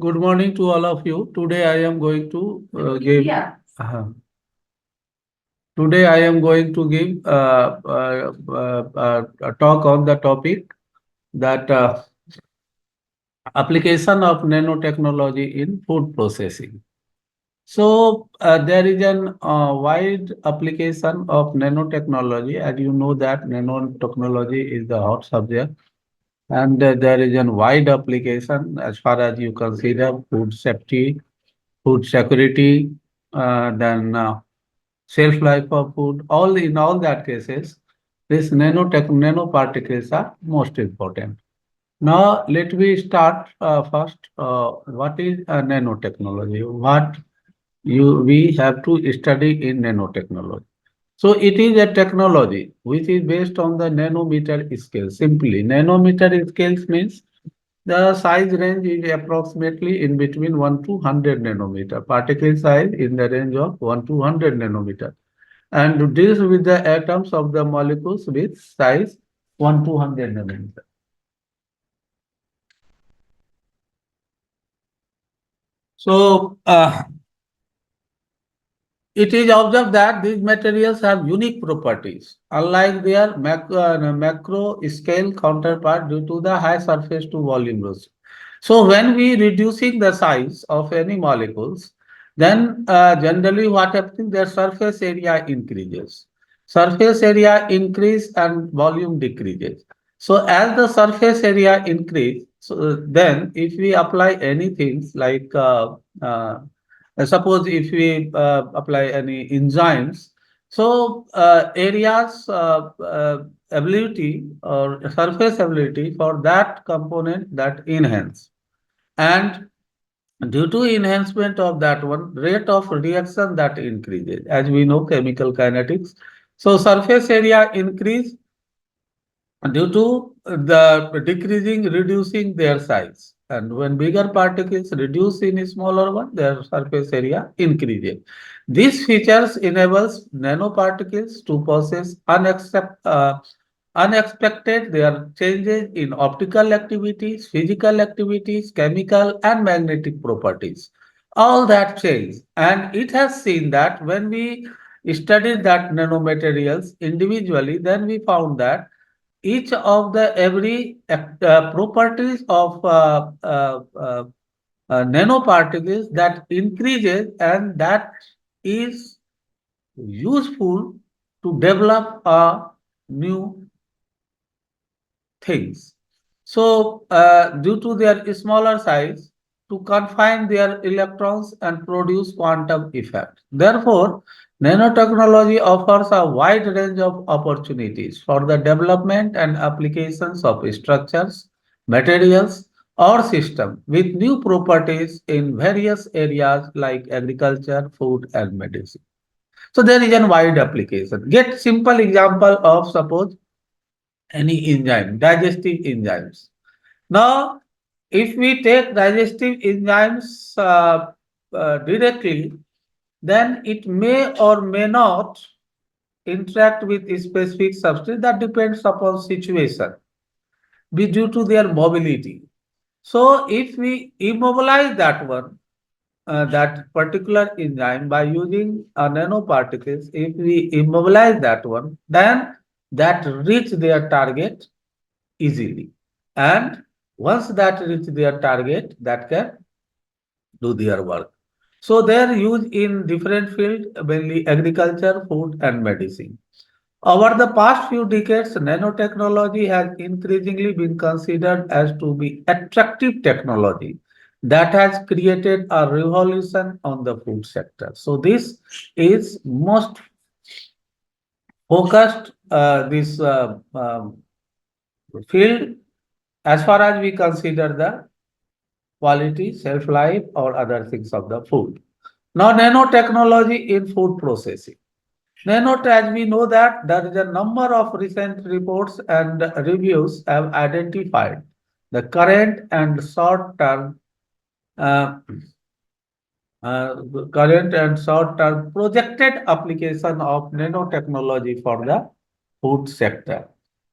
Good morning to all of you. Today I am going to give. Yeah. Today I am going to give a talk on the topic that application of nanotechnology in food processing. So there is an wide application of nanotechnology, and you know that nanotechnology is the hot subject, and there is a wide application as far as you consider food safety, food security, then shelf life of food. All in all that cases, this nanoparticles are most important. Now let me start first. What is nanotechnology? What we have to study in nanotechnology. So it is a technology which is based on the nanometer scale. Simply, nanometer scales means the size range is approximately in between 1 to 100 nanometer. Particle size in the range of 1 to 100 nanometer and deals with the atoms of the molecules with size 1 to 100 nanometer. So it is observed that these materials have unique properties, unlike their macro scale counterpart due to the high surface to volume ratio. So when we reducing the size of any molecules, then generally what happens, their surface area increases. Surface area increase and volume decreases. So as the surface area increase, so then if we apply anything like suppose if we apply any enzymes, so areas ability or surface ability for that component that enhance. And due to enhancement of that one, rate of reaction that increases. As we know, chemical kinetics. So surface area increase due to the decreasing, reducing their size. And when bigger particles reduce in a smaller one, their surface area increases. These features enables nanoparticles to process unexpected their changes in optical activities, physical activities, chemical and magnetic properties. All that change. And it has seen that when we studied that nanomaterials individually, then we found that each of the every properties of nanoparticles that increases and that is useful to develop a new things. So due to their smaller size, to confine their electrons and produce quantum effect. Therefore, nanotechnology offers a wide range of opportunities for the development and applications of structures, materials, or system with new properties in various areas like agriculture, food, and medicine. So there is a wide application. Get simple example of suppose any enzyme, digestive enzymes. Now, if we take digestive enzymes directly, then it may or may not interact with a specific substance. That depends upon situation, be due to their mobility. So, if we immobilize that one, that particular enzyme by using nanoparticles, if we immobilize that one, then that reach their target easily. And once that reach their target, that can do their work. So they are used in different fields, mainly agriculture, food, and medicine. Over the past few decades, nanotechnology has increasingly been considered as to be attractive technology that has created a revolution on the food sector. So this is most focused this field as far as we consider the quality, shelf life, or other things of the food. Now, nanotechnology in food processing. As we know that there is a number of recent reports and reviews have identified the uh, current and short-term projected application of nanotechnology for the food sector.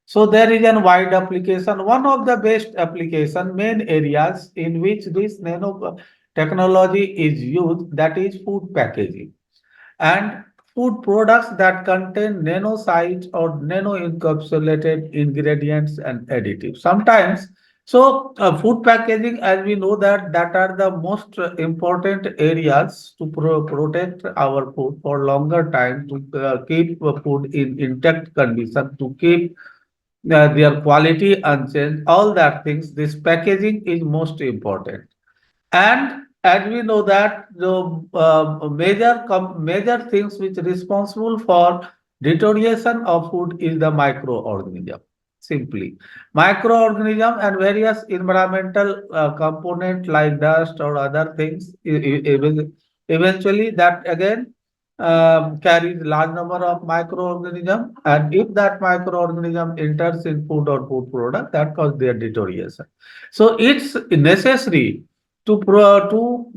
So there is a wide application. One of the best application main areas in which this nano technology is used, that is food packaging and food products that contain nanosite or nano-encapsulated ingredients and additives. Sometimes, food packaging, as we know that are the most important areas to protect our food for longer time, to keep food in intact condition, to keep their quality unchanged, all that things. This packaging is most important. And as we know that the major things which responsible for deterioration of food is the microorganism. Simply, microorganism and various environmental component like dust or other things. Eventually, that again carries large number of microorganism, and if that microorganism enters in food or food product, that causes their deterioration. So it's necessary to protect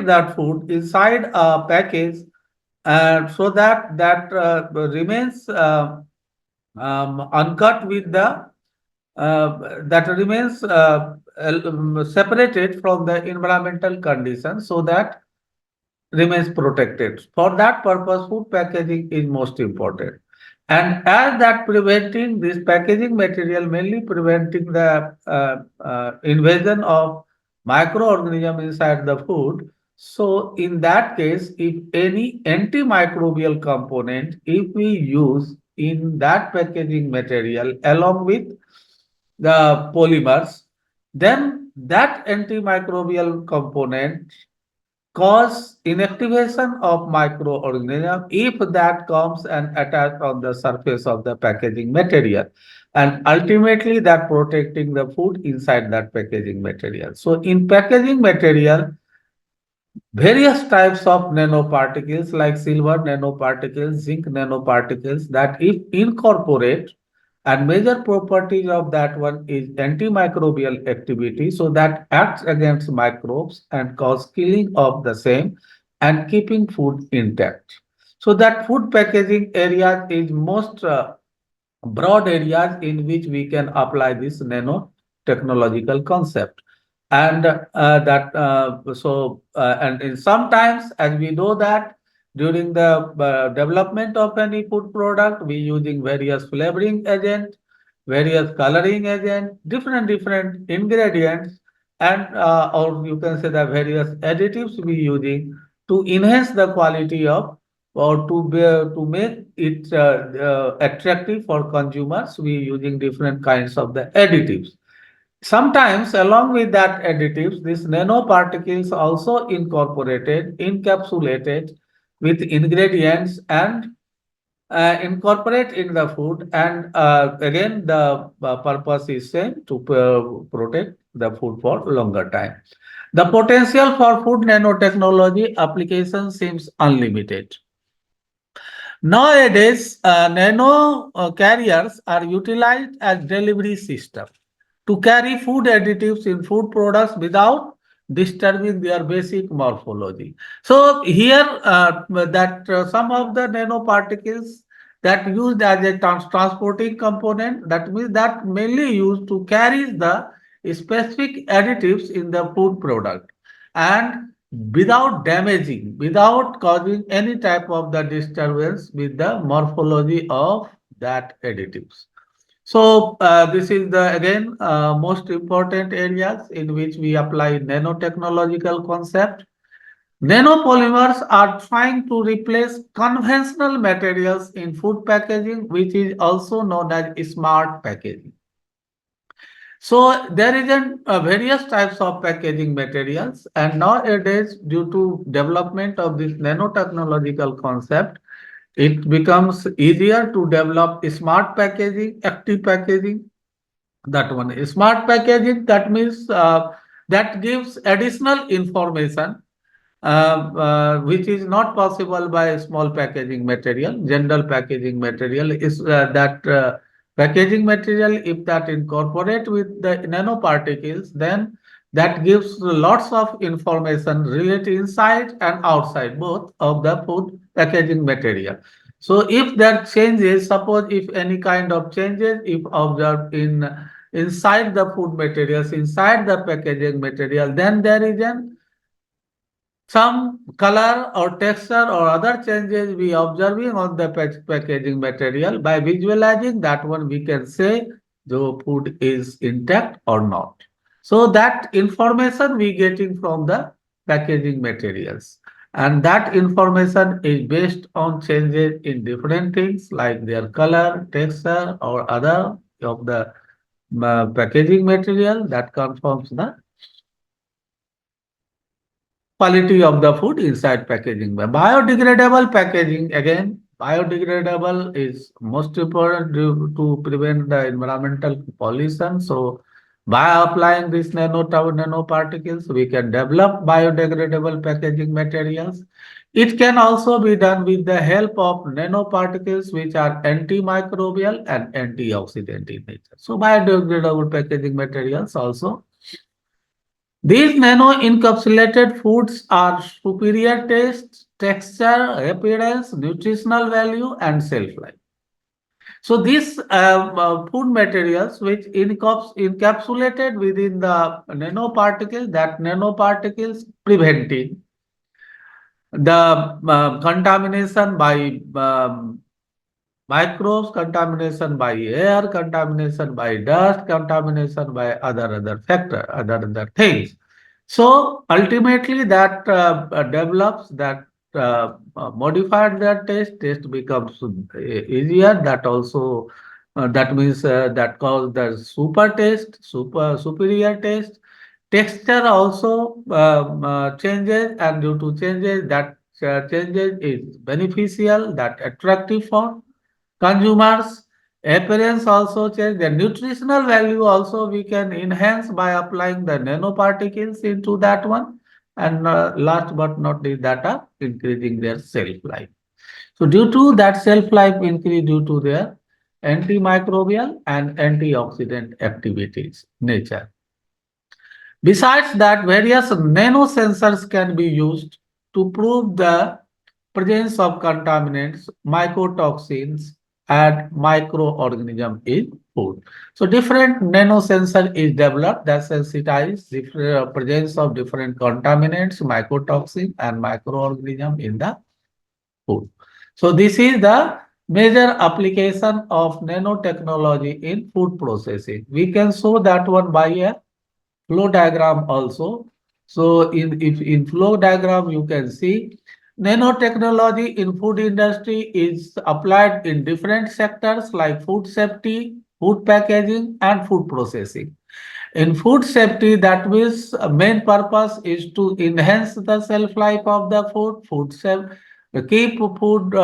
that food inside a package so that remains uncut with the that remains separated from the environmental conditions so that remains protected. For that purpose, food packaging is most important. And as that preventing this packaging material, mainly preventing the invasion of microorganism inside the food. So in that case, if any antimicrobial component, if we use in that packaging material along with the polymers, then that antimicrobial component cause inactivation of microorganism if that comes and attach on the surface of the packaging material, and ultimately that protecting the food inside that packaging material. So in packaging material, various types of nanoparticles like silver nanoparticles, zinc nanoparticles, that if incorporate, and major properties of that one is antimicrobial activity, so that acts against microbes and cause killing of the same and keeping food intact. So that food packaging area is most broad areas in which we can apply this nanotechnological concept. And and in sometimes, as we know that during the development of any food product, we using various flavoring agent, various coloring agent, different ingredients, and or you can say the various additives we using to enhance the quality of, or to make it attractive for consumers. We using different kinds of the additives. Sometimes along with that additives, these nanoparticles also incorporated, encapsulated with ingredients and incorporate in the food. And again, the purpose is same, to protect the food for longer time. The potential for food nanotechnology application seems unlimited. Nowadays, nano carriers are utilized as delivery system to carry food additives in food products without disturbing their basic morphology. So here, some of the nanoparticles that used as a transporting component, that means that mainly used to carry the specific additives in the food product, and without damaging, without causing any type of the disturbance with the morphology of that additives. So this is the again most important areas in which we apply nanotechnological concept. Nanopolymers are trying to replace conventional materials in food packaging, which is also known as smart packaging. So there is various types of packaging materials, and nowadays, due to development of this nanotechnological concept, it becomes easier to develop smart packaging, active packaging. That one is smart packaging. That means that gives additional information which is not possible by small packaging material. General packaging material is that packaging material, if that incorporate with the nanoparticles, then that gives lots of information related inside and outside both of the food packaging material. So if there changes, suppose if any kind of changes, if observed in inside the food materials, inside the packaging material, then there is an some color or texture or other changes we observing on the packaging material. By visualizing that one, we can say the food is intact or not. So that information we getting from the packaging materials, and that information is based on changes in different things like their color, texture, or other of the packaging material that confirms the quality of the food inside packaging. Biodegradable packaging, again, biodegradable is most important to prevent the environmental pollution. So, by applying these nanoparticles, we can develop biodegradable packaging materials. It can also be done with the help of nanoparticles, which are antimicrobial and antioxidant in nature. So, biodegradable packaging materials also these nano-encapsulated foods are superior taste, texture, appearance, nutritional value, and shelf life. So these food materials which encapsulated within the nanoparticles, that nanoparticles preventing the contamination by microbes, contamination by air, contamination by dust, contamination by other factor, other things. So ultimately that develops that modified their taste becomes easier. That also that means that cause the super taste, superior taste. Texture also changes, and due to changes that changes is beneficial, that attractive for consumers. Appearance also change. The nutritional value also we can enhance by applying the nanoparticles into that one. And last but not least, that are increasing their shelf life. So due to that shelf life increase due to their antimicrobial and antioxidant activities nature. Besides that, various nanosensors can be used to prove the presence of contaminants, mycotoxins, and microorganisms in food. So different nanosensor is developed that sensitize the presence of different contaminants, mycotoxin, and microorganism in the food. So this is the major application of nanotechnology in food processing. We can show that one by a flow diagram also. So in flow diagram, you can see nanotechnology in food industry is applied in different sectors like food safety, food packaging, and food processing. In food safety, that means main purpose is to enhance the shelf life of the food, food safe, keep food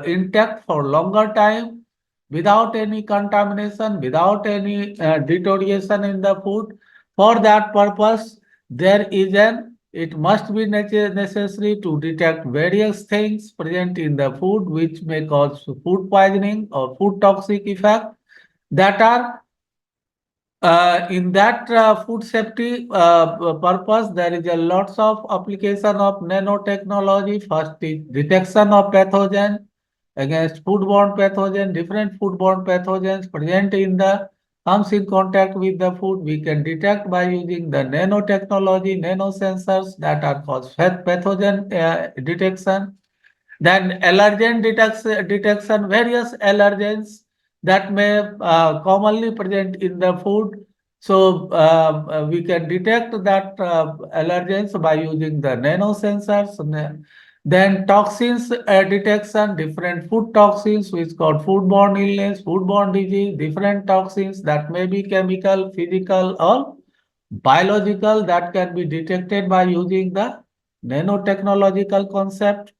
intact for longer time without any contamination, without any deterioration in the food. For that purpose, there is an it must be necessary to detect various things present in the food which may cause food poisoning or food toxic effect that are in that food safety purpose, there is a lots of application of nanotechnology. First is detection of pathogen against foodborne pathogen, different foodborne pathogens present in the comes in contact with the food. We can detect by using the nanotechnology, nanosensors that are called pathogen detection. Then allergen detection, various allergens that may commonly present in the food. So we can detect that allergens by using the nanosensors. Then toxins detection, different food toxins which called foodborne illness, foodborne disease, different toxins that may be chemical, physical, or biological that can be detected by using the nanotechnological concept.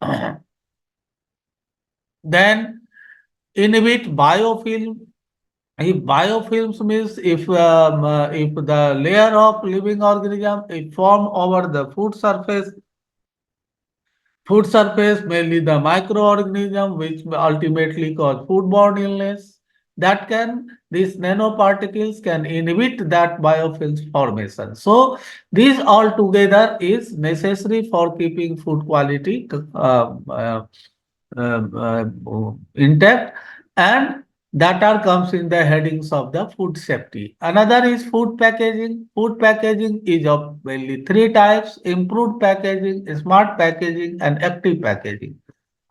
Then inhibit biofilm. If biofilms means if the layer of living organism is formed over the food surface, mainly the microorganism, which may ultimately cause foodborne illness, that can these nanoparticles can inhibit that biofilms formation. So these all together is necessary for keeping food quality intact, and that are comes in the headings of the food safety. Another is food packaging. Food packaging is of mainly three types: improved packaging, smart packaging, and active packaging.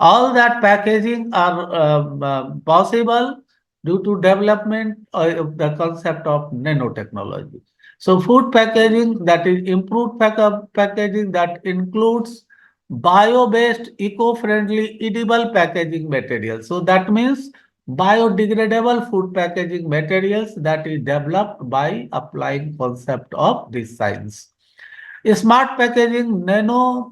All that packaging are possible due to development of the concept of nanotechnology. So food packaging, that is improved packaging, that includes bio-based, eco-friendly, edible packaging materials. So that means biodegradable food packaging materials that is developed by applying concept of this science. Smart packaging, nano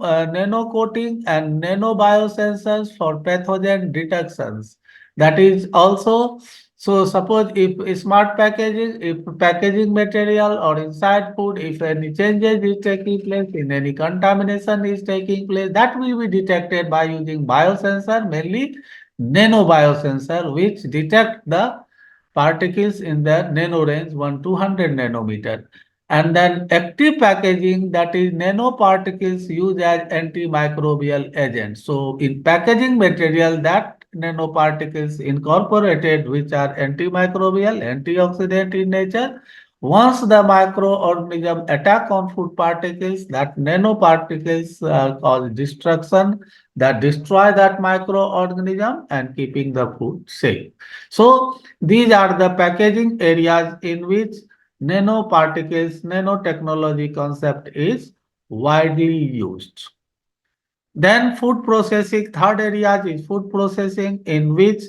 coating, and nano biosensors for pathogen detections. That is also, so suppose if smart packaging, if packaging material or inside food, if any changes is taking place, in any contamination is taking place, that will be detected by using biosensor, mainly nano biosensor, which detect the particles in the nano range 1 to 100 nanometer. And then active packaging, that is nanoparticles used as antimicrobial agents. So in packaging material, that nanoparticles incorporated which are antimicrobial, antioxidant in nature. Once the microorganism attack on food particles, that nanoparticles cause destruction, that destroy that microorganism and keeping the food safe. So these are the packaging areas in which nanoparticles, nanotechnology concept is widely used. Then food processing, third area is food processing, in which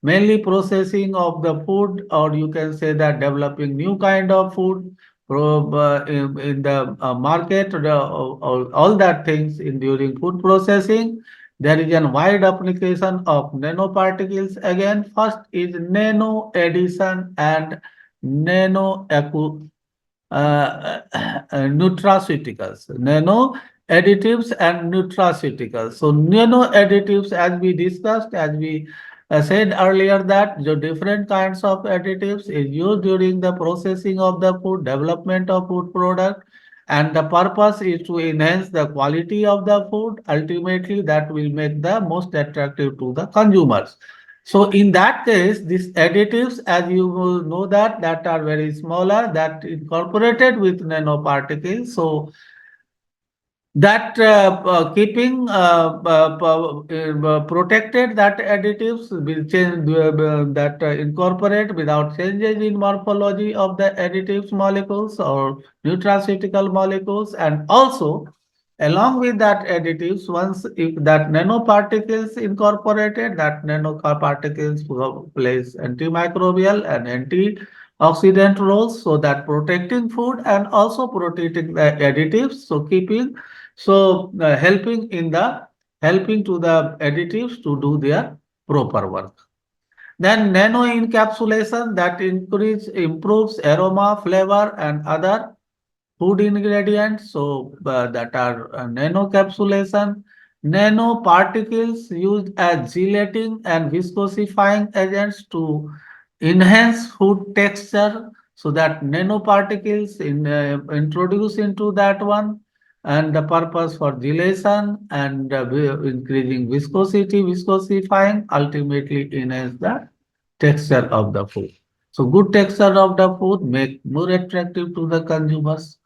mainly processing of the food, or you can say that developing new kind of food in the market, all that things in during food processing. There is a wide application of nanoparticles. Again, first is nano addition and nano nutraceuticals, nano additives and nutraceuticals. So nano additives, as we discussed, as we said earlier, that the different kinds of additives is used during the processing of the food, development of food product, and the purpose is to enhance the quality of the food. Ultimately, that will make the most attractive to the consumers. So in that case, these additives, as you will know that are very smaller, that incorporated with nanoparticles. So that keeping protected, that additives will change, that incorporate without changes in morphology of the additives molecules or nutraceutical molecules, and also along with that additives, once if that nanoparticles incorporated, that nanoparticles plays antimicrobial and antioxidant roles, so that protecting food and also protecting the additives, so keeping, so helping to the additives to do their proper work. Then nano encapsulation, that improves aroma, flavor, and other food ingredients. So that are nano capsulation, nanoparticles used as gelatin and viscosifying agents to enhance food texture. So that nanoparticles introduced into that one, and the purpose for gelation and increasing viscosity, viscosifying, ultimately enhance the texture of the food. So good texture of the food make more attractive to the consumers.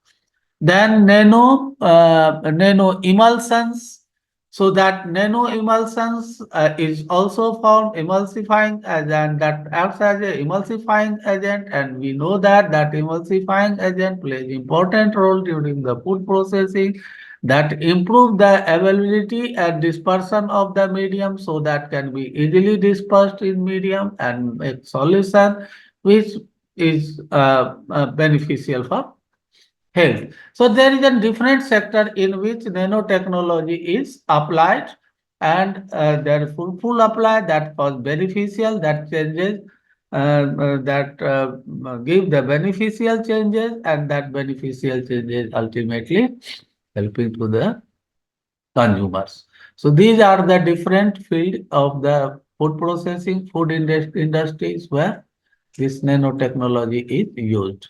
Then nano emulsions. So that nano emulsions is also found emulsifying agent, that acts as a emulsifying agent, and we know that emulsifying agent plays important role during the food processing, that improve the availability and dispersion of the medium, so that can be easily dispersed in medium and make solution which is beneficial for health. So there is a different sector in which nanotechnology is applied, and there full apply that was beneficial, that changes, that give the beneficial changes, and that beneficial changes ultimately helping to the consumers. So these are the different field of the food processing, food industries where this nanotechnology is used.